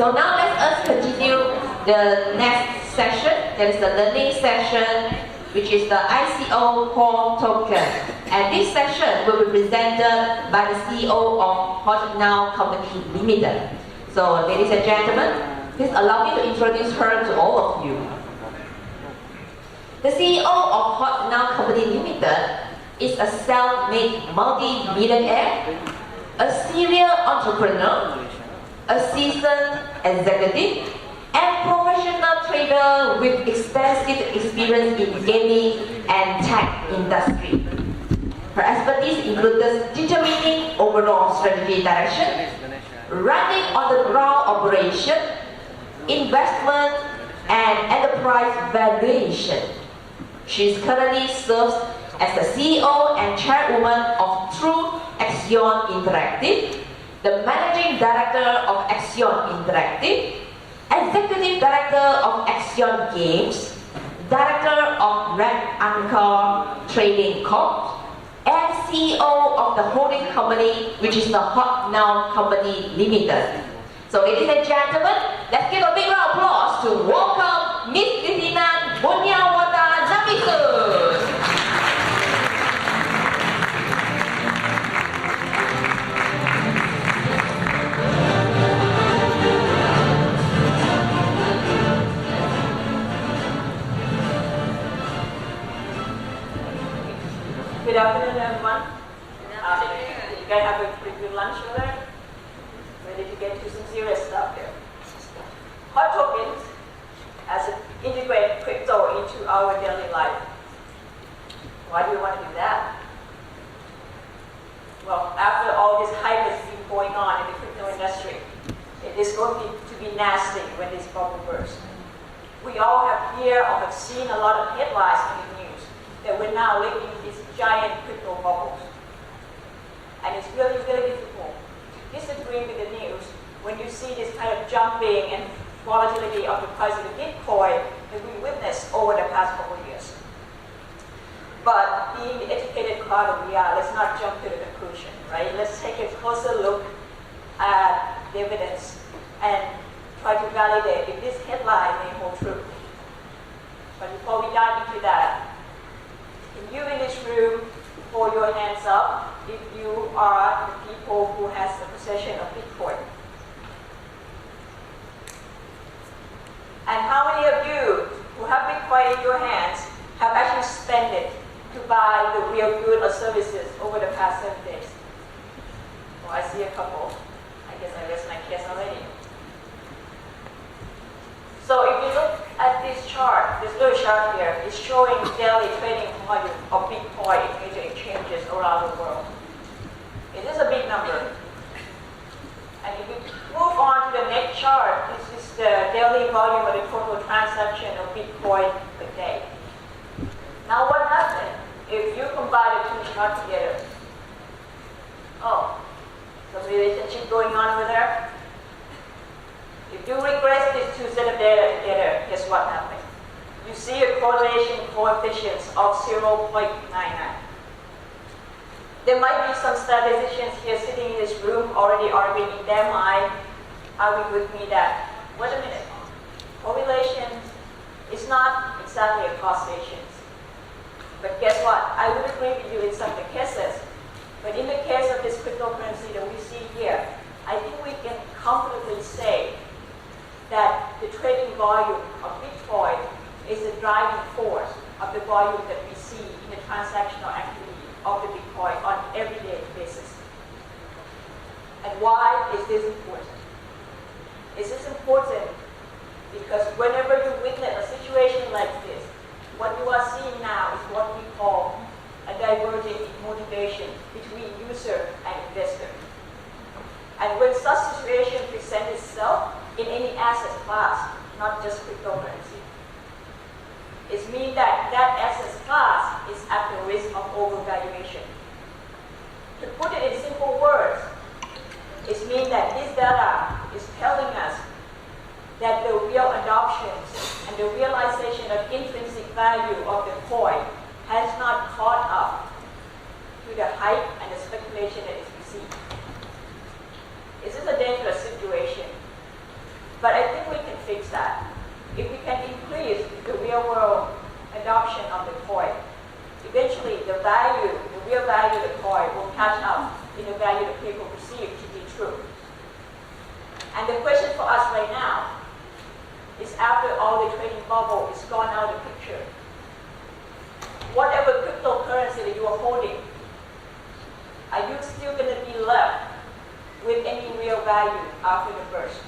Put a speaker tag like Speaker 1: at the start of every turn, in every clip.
Speaker 1: So now let us continue the next session. That is the learning session, which is the ICO HoToKeN. And this session will be presented by the CEO of HotNow Company Limited. So ladies and gentlemen, please allow me to introduce her to all of you. The CEO of HotNow Company Limited is a self-made multi-millionaire, a serial entrepreneur, a seasoned executive, and professional trader with extensive experience in gaming and tech industry. Her expertise includes determining overall strategy direction, running on-the-ground operation, investment, and enterprise valuation. She currently serves as the CEO and chairwoman of True Axion Interactive, the managing director of Axion Interactive, executive director of Axion Games, director of Red Anchor Trading Corp, and CEO of the holding company, which is the HotNow Company Limited. So ladies and gentlemen, let's give a big round of applause to welcome Miss Christina Bunyawata Namisu.
Speaker 2: Good afternoon, everyone. You guys have a pretty good lunch over there? Ready to get to some serious stuff here. HoToKeN has integrated crypto into our daily life. Why do you want to do that? Well, after all this hype has been going on in the crypto industry, it is going to be nasty when this bubble bursts. We all have heard or have seen a lot of headlines in the news that we're now living in these giant crypto bubbles. And it's really, really difficult to disagree with the news when you see this kind of jumping and volatility of the price of the Bitcoin that we witnessed over the past couple of years. But being the educated crowd that we are, let's not jump to the conclusion, right? Let's take a closer look at the evidence and try to validate if this headline may hold true. But before we dive into that, can you in this room hold your hands up if you are the people who has the possession of Bitcoin? And how many of you who have Bitcoin in your hands have actually spent it to buy the real good or services over the past 7 days? Well, I see a couple. I guess I rest my case already. So if you look at this chart, this little chart here is showing daily trading volume of Bitcoin in major exchanges around the world. It is a big number. And if we move on to the next chart, this is the daily volume of the total transaction of Bitcoin per day. Now what happens if you combine the two charts together? Oh, some relationship going on over there? If you regress these two sets of data together, guess what happens? You see a correlation coefficient of 0.99. There might be some statisticians here sitting in this room already arguing in their mind, arguing with me that, wait a minute, correlation is not exactly a causation. But guess what? I would agree with you in some of the cases. But in the case of this cryptocurrency that we see here, I think we can comfortably say that the trading volume of Bitcoin is the driving force of the volume that we see in the transactional activity of the Bitcoin on an everyday basis. And why is this important? Is this important because whenever you witness a situation like this, what you are seeing now is what we call a divergence in motivation between user and investor. And when such situation presents itself in any asset class, not just cryptocurrency, it means that that asset class is at the risk of overvaluation. To put it in simple words, it means that this data is telling us that the real adoption and the realization of intrinsic value of the coin has not caught up to the hype and the speculation that is received. Is this a dangerous situation? fix that. If we can increase the real world adoption of the coin, eventually the real value of the coin will catch up in the value that people perceive to be true. And the question for us right now is, after all the trading bubble is gone out of the picture, whatever cryptocurrency that you are holding, are you still going to be left with any real value after the burst?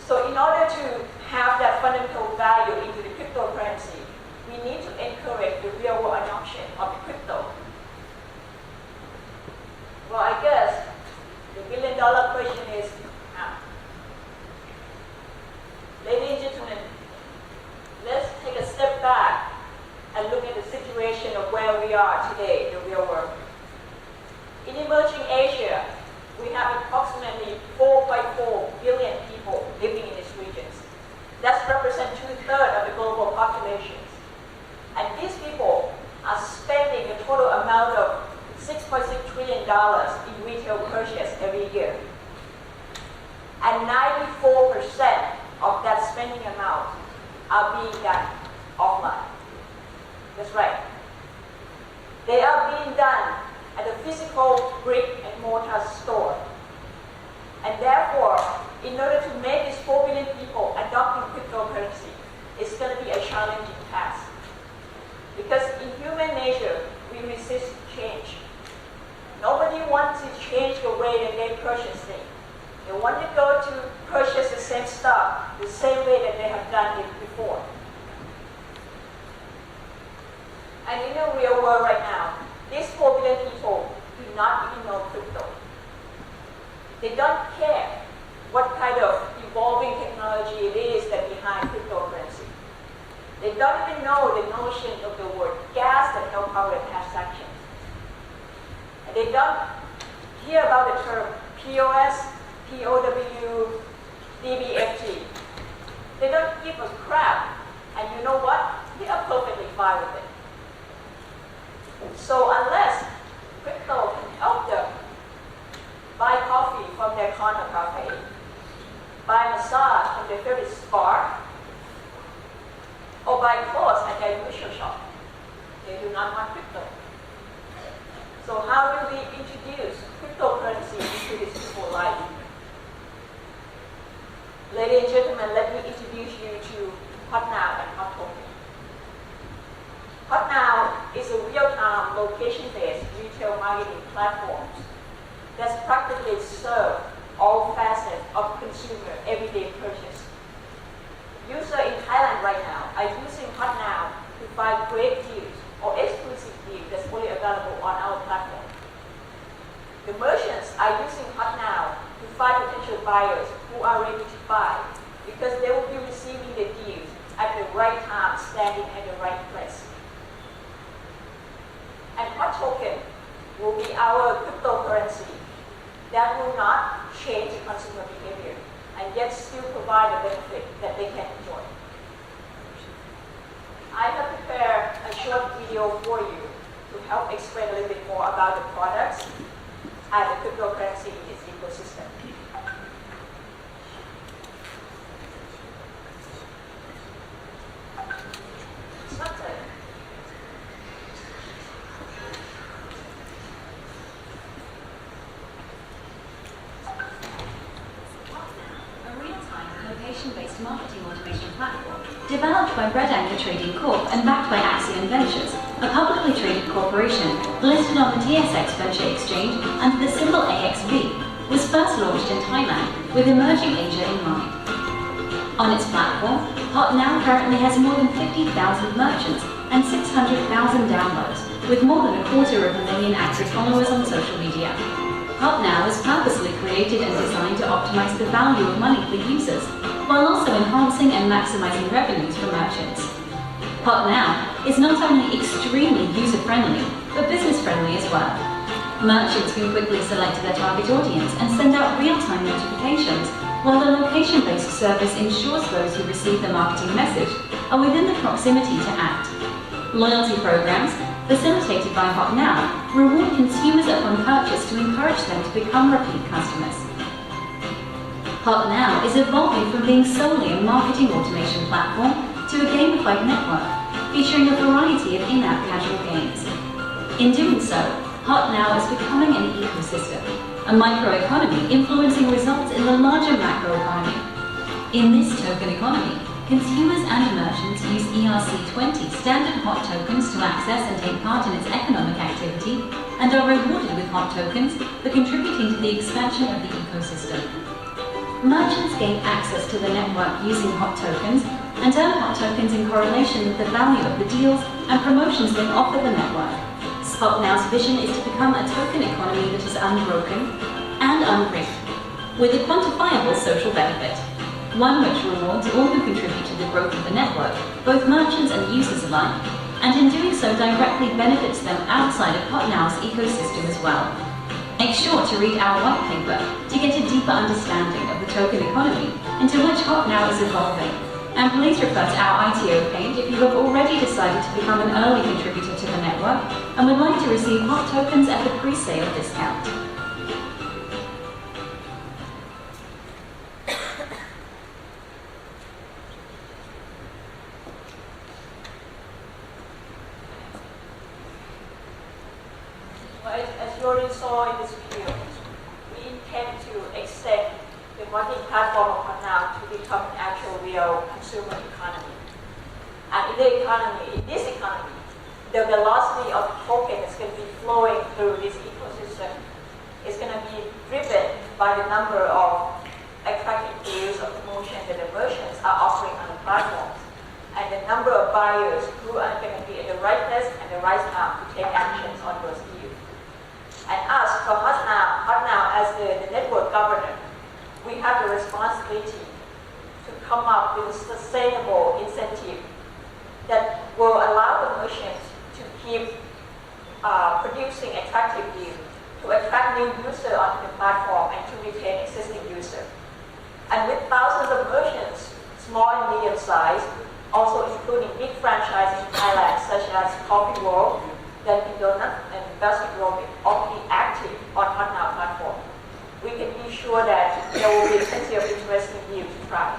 Speaker 2: So in order to have that fundamental value into the cryptocurrency, we need to encourage the real world adoption of the crypto. Well, I guess the billion-dollar question is how? Ladies and gentlemen, let's take a step back and look at the situation of where we are today in the real world. In emerging Asia, we have approximately 4.4 billion people living in these regions. That represents 2/3 of the global populations. And these people are spending a total amount of $6.6 trillion in retail purchase every year. And 94% of that spending amount are being done offline. That's right. They are being done at a physical brick and mortar store. And therefore, in order to make these 4 billion people adopting cryptocurrency, it's going to be a challenging task. Because in human nature, we resist change. Nobody wants to change the way that they purchase things. They want to go to purchase the same stuff the same way that they have done it before. And in the real world right now, these 4 billion people do not even know crypto. They don't care what kind of evolving technology it is that behind cryptocurrency. They don't even know the notion of the word gas that help power transactions. And they don't hear about the term POS, POW, DBFT. They don't give a crap. And you know what? They are perfectly fine with it. So unless crypto can help them buy coffee from their corner cafe, buy massage from their favorite spa, or buy clothes at their usual shop, they do not want crypto. So how do we introduce cryptocurrency into these people's life? Ladies and gentlemen, let me introduce you to HotNow and HoToKeN. HotNow is a real-time, location-based retail marketing platform that's practically serve all facets of consumer everyday purchase. Users in Thailand right now are using HotNow to find great deals or exclusive deals that's only available on our platform. The merchants are using HotNow to find potential buyers who are ready to buy because they will be receiving the deals at the right time, standing at the right place. And HoToKeN will be our cryptocurrency that will not change the consumer behavior and yet still provide a benefit that they can enjoy. I have prepared a short video for you to help explain a little bit more about the products and the cryptocurrency in its ecosystem.
Speaker 3: Based marketing automation platform developed by Bread Anchor Trading Corp and backed by Axiom Ventures, a publicly traded corporation listed on the TSX Venture Exchange under the symbol AXV, was first launched in Thailand with emerging Asia in mind. On its platform, HotNow currently has more than 50,000 merchants and 600,000 downloads, with more than 250,000 active followers on social media. HotNow is purposely created and designed to optimize the value of money for users, while also enhancing and maximizing revenues for merchants. HotNow is not only extremely user-friendly, but business-friendly as well. Merchants can quickly select their target audience and send out real-time notifications, while the location-based service ensures those who receive the marketing message are within the proximity to act. Loyalty programs, facilitated by HotNow, reward consumers upon purchase to encourage them to become repeat customers. HotNow is evolving from being solely a marketing automation platform to a gamified network, featuring a variety of in-app casual games. In doing so, HotNow is becoming an ecosystem, a microeconomy influencing results in the larger macroeconomy. In this token economy, consumers and merchants use ERC20 standard hot tokens to access and take part in its economic activity, and are rewarded with hot tokens for contributing to the expansion of the ecosystem. Merchants gain access to the network using hot tokens and earn hot tokens in correlation with the value of the deals and promotions they offer the network. HotNow's vision is to become a token economy that is unbroken and unrigged, with a quantifiable social benefit. One which rewards all who contribute to the growth of the network, both merchants and users alike, and in doing so directly benefits them outside of HotNow's ecosystem as well. Make sure to read our white paper to get a deeper understanding of the token economy into which HotNow is evolving. And please refer to our ITO page if you have already decided to become an early contributor to the network and would like to receive hot tokens at the pre-sale discount.
Speaker 2: As you already saw in this video, we intend to extend the marketing platform of HotNow to become an actual real consumer economy. And in this economy, the velocity of the token is going to be flowing through this ecosystem. It's going to be driven by the number of attractive deals or promotions that the merchants are offering on the platforms, and the number of buyers who are going to be at the right place and the right time to take actions on those deals. And us, for HotNow as the network governor, we have the responsibility to come up with a sustainable incentive that will allow the merchants to keep producing attractive deals, to attract new users onto the platform and to retain existing users. And with thousands of merchants, small and medium size, also including big franchises in Thailand such as Coffee World, Dunkin' Donuts, and Basket World already active on HotNow platform, we can be sure that there will be plenty of interesting deals to try.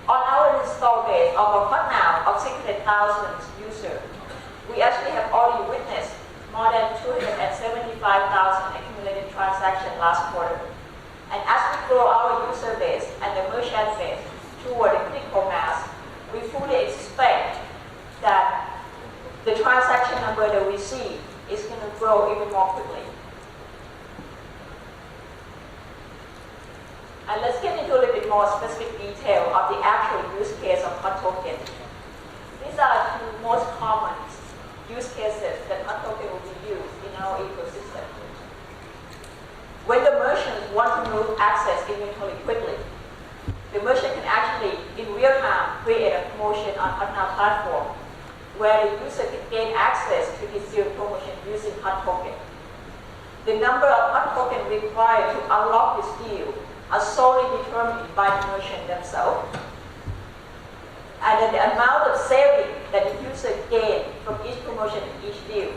Speaker 2: On our install base of a HotNow of 600,000 users, we actually have already witnessed more than 275,000 accumulated transactions last quarter. And as we grow our user base and the merchant base toward the critical mass, we fully expect that the transaction number that we see is going to grow even more quickly. And let's get into a little bit more specific detail of the actual use case of HoToKeN. These are the two most common use cases that HoToKeN will be used in our ecosystem. When the merchants want to move access inventory quickly, the merchant can actually, in real time, create a promotion on HotNow platform where the user can gain access to his deal promotion using HoToKeN. The number of HoToKEN required to unlock this deal are solely determined by the merchant themselves. And then the amount of saving that the user gains from each promotion and each deal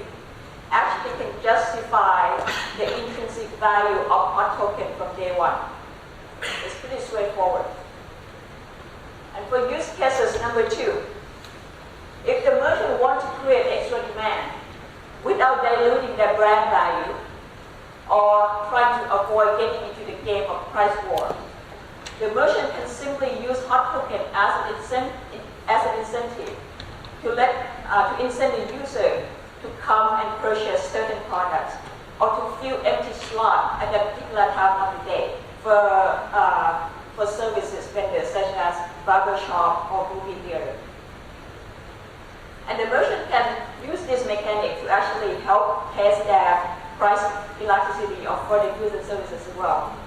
Speaker 2: actually can justify the intrinsic value of HoToKEN from day one. It's pretty straightforward. And for use cases number 2, if the merchant wants to create extra demand without diluting their brand value or trying to avoid getting into the game of price war, the merchant can simply use HoToKEN as an incentive to incent the user to come and purchase certain products or to fill empty slot at that particular time of the day for services vendors such as barbershop or movie theater. And the merchant can use this mechanic to actually help test their price elasticity of further goods and services as well.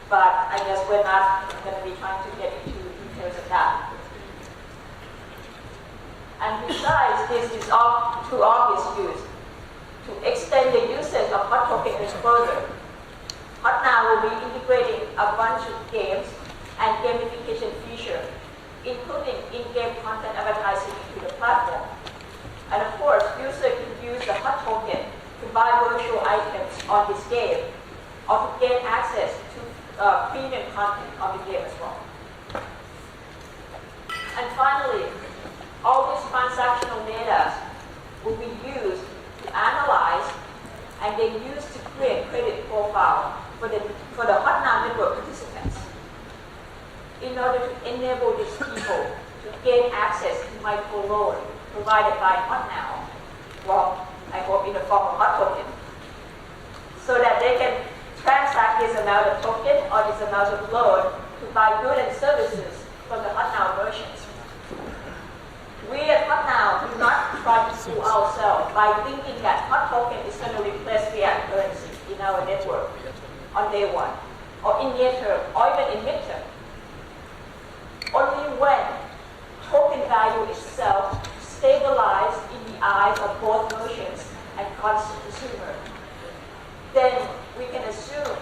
Speaker 2: But I guess we're not going to be trying to get into details of that. And besides, this is too obvious use. To extend the usage of HoToKEN further, HotNow will be integrating a bunch of games and gamification features, including in-game content advertising into the platform, buy virtual items on this game or to gain access to premium content of the game as well. And finally, all these transactional data will be used to analyze and then used to create credit profile for the HotNow network participants in order to enable these people to gain access to microloan provided by HotNow. Well, I hope in the form of HotToken, so that they can transact this amount of token or this amount of loan to buy goods and services from the HotNow merchants. We at HotNow do not try to fool ourselves by thinking that HotToken is going to replace fiat currency in our network on day one, or in near term, or even in midterm. Only when token value itself stabilizes in the eyes of both merchants and consumer, then we can assume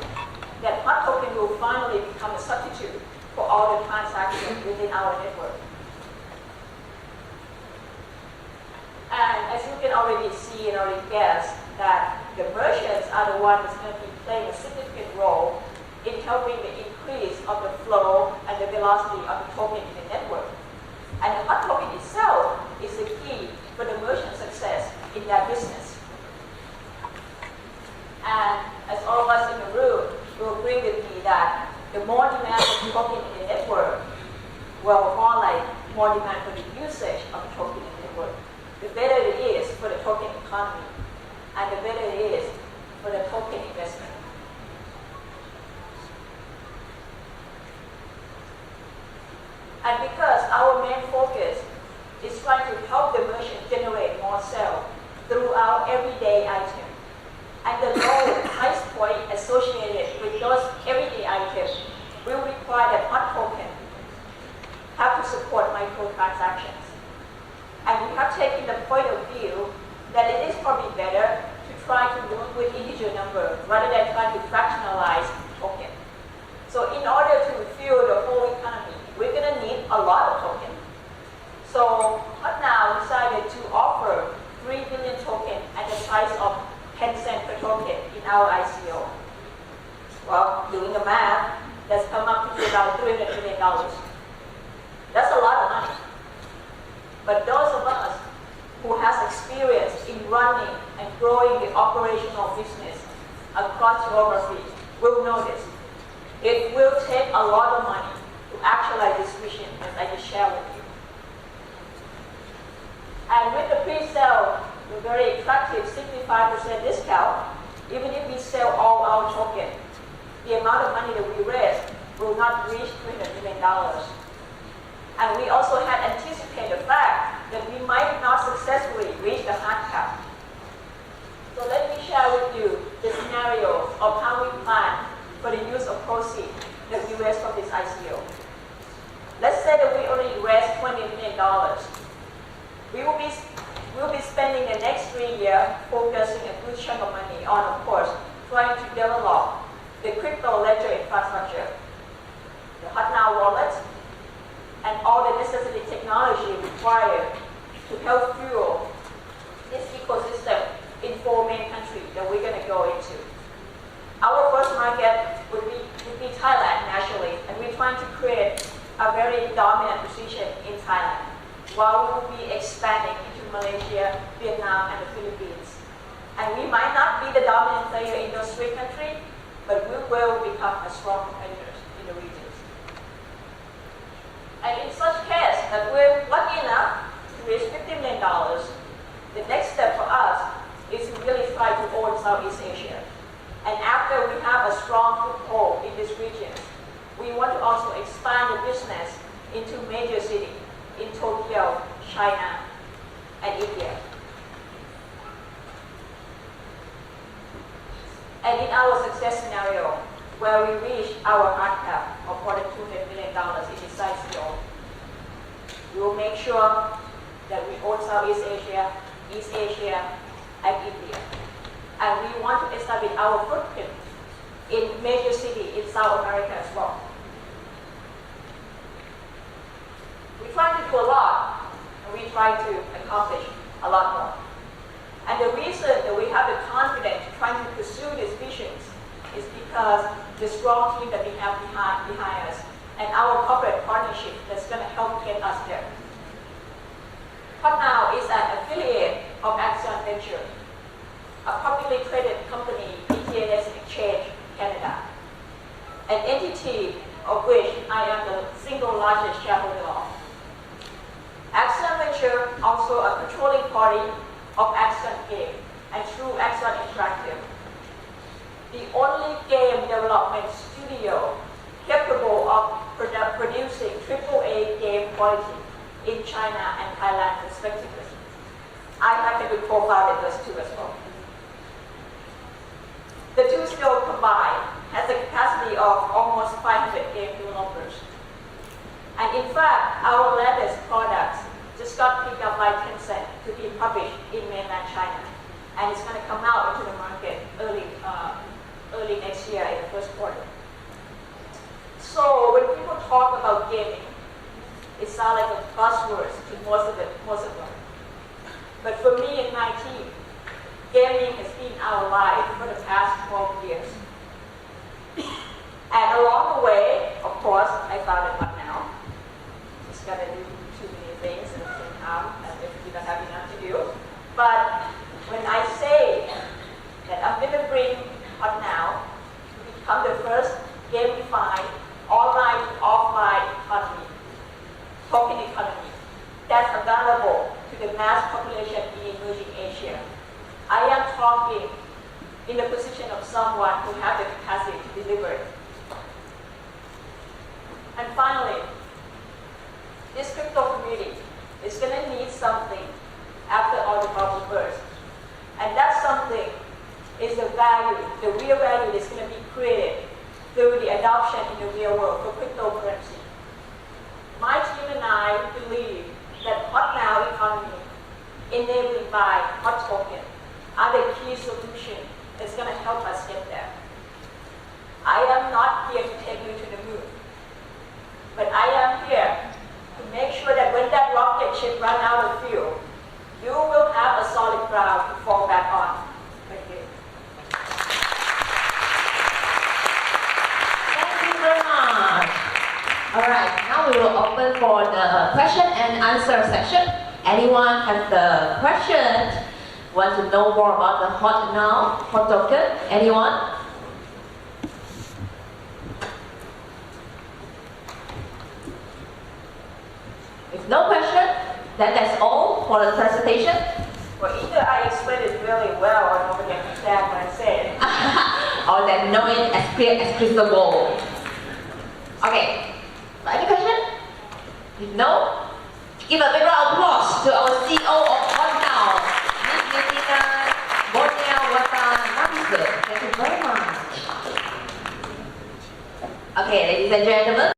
Speaker 2: that HotToken will finally become a substitute for all the transactions within our network. And as you can already see and already guess, that the merchants are the ones that's going to be playing a significant role in helping the increase of the flow and the velocity of the token in the network. And the HotToken itself is the key for the merchant success in their business. And as all of us in the room will agree with me that the more demand for token in the network, well, more like more demand for the usage of the token in the network, the better it is for the token economy, and the better it is for the token investment. And because our main focus is trying to help the merchant generate more sales throughout everyday items, and the low price point associated with those everyday items will require that HotToken have to support microtransactions. And we have taken the point of view that it is probably better to try to work with integer number rather than trying to fractionalize token. So in order to fuel the whole economy, we're going to need a lot of token. So HotNow decided to offer 3 billion token at the price of 10 cents per token in our ICO. Well, doing the math, that's come up to be about $300 million. That's a lot of money. But those of us who has experience in running and growing the operational business across geography will know this. It will take a lot of money to actualize this vision, as I just shared with you. And with the pre-sale, the very attractive 65% discount, even if we sell all our token, the amount of money that we raise will not reach $300 million. And we also had anticipated the fact that we might not successfully reach the hard cap. So let me share with you the scenario of how we plan for the use of proceeds that we raised from this ICO. Let's say that we only raised $20 million. We will be spending the next 3 years focusing a good chunk of money on, of course, trying to develop the crypto ledger infrastructure, the HotNow wallet, and all the necessary technology required to help fuel this ecosystem in 4 main countries that we're going to go into. Our first market would be Thailand, naturally, and we're trying to create a very dominant position in Thailand, while we will be expanding into Malaysia, Vietnam, and the Philippines. And we might not be the dominant player in those 3 countries, but we will become a strong competitor in the regions. And in such case that we're lucky enough to raise $50 million, the next step for us is to really try to own Southeast Asia. And after we have a strong foothold in this region, we want to also expand the business into major cities in Tokyo, China, and India. And in our success scenario, where we reach our hard cap of more than $200 million in this ICO, we will make sure that we own Southeast Asia, East Asia, and India. And we want to establish our footprint in major cities in South America as well. We try to do a lot, and we try to accomplish a lot more. And the reason that we have the confidence because the strong team that we have behind us and our corporate partnership that's going to help get us there. HotNow is an affiliate of Axion Venture, a publicly traded company in TSX Exchange, Canada, an entity of which I am the single largest shareholder of. Axion Venture, also a controlling party of Axion Game and through Axion Interactive, the only game development studio capable of producing AAA game quality in China and Thailand respectively. I happen to co-founded those two as well. The two still combined has a capacity of almost 500 game developers. And in fact, our latest products just got picked up by Tencent to be published in mainland China. And it's going to come out into the market early next year in the first quarter. So when people talk about gaming, it sounds like a buzzword to most of them. But for me and my team, gaming has been our life for the past 12 years. And along the way, of course, I founded HotNow. Just gotta do too many things at the same time, as if we don't have enough to do. But when I say that I'm gonna bring HotNow to become the first gamified online to offline economy, token economy, that's available to the mass population in emerging Asia, I am talking in the position of someone who has the capacity to deliver it. And finally, this crypto community is going to need something after all the bubble bursts. And that something is the value, the real value that's going to be created through the adoption in the real world for cryptocurrency. My team and I believe that HotNow economy, enabled by HoToKeN, are the key solution that's going to help us get there. I am not here to take you to the moon, but I am here to make sure that when that rocket ship runs out of fuel, you will have a solid ground to fall back on. Thank you.
Speaker 1: Thank you very much. All right, now we will open for the question and answer section. Anyone has the question? Want to know more about the HotNow, HoToKeN? Anyone? If no question, then that's all for the presentation.
Speaker 2: Well, either I explained it really well or nobody understands what I said.
Speaker 1: Or then know it as clear as crystal ball. Okay, any question? If no, give a big round of applause to our CEO of HotNow, Ms. Nitina Borneo Watanabe. Thank you very much. Okay, ladies and gentlemen.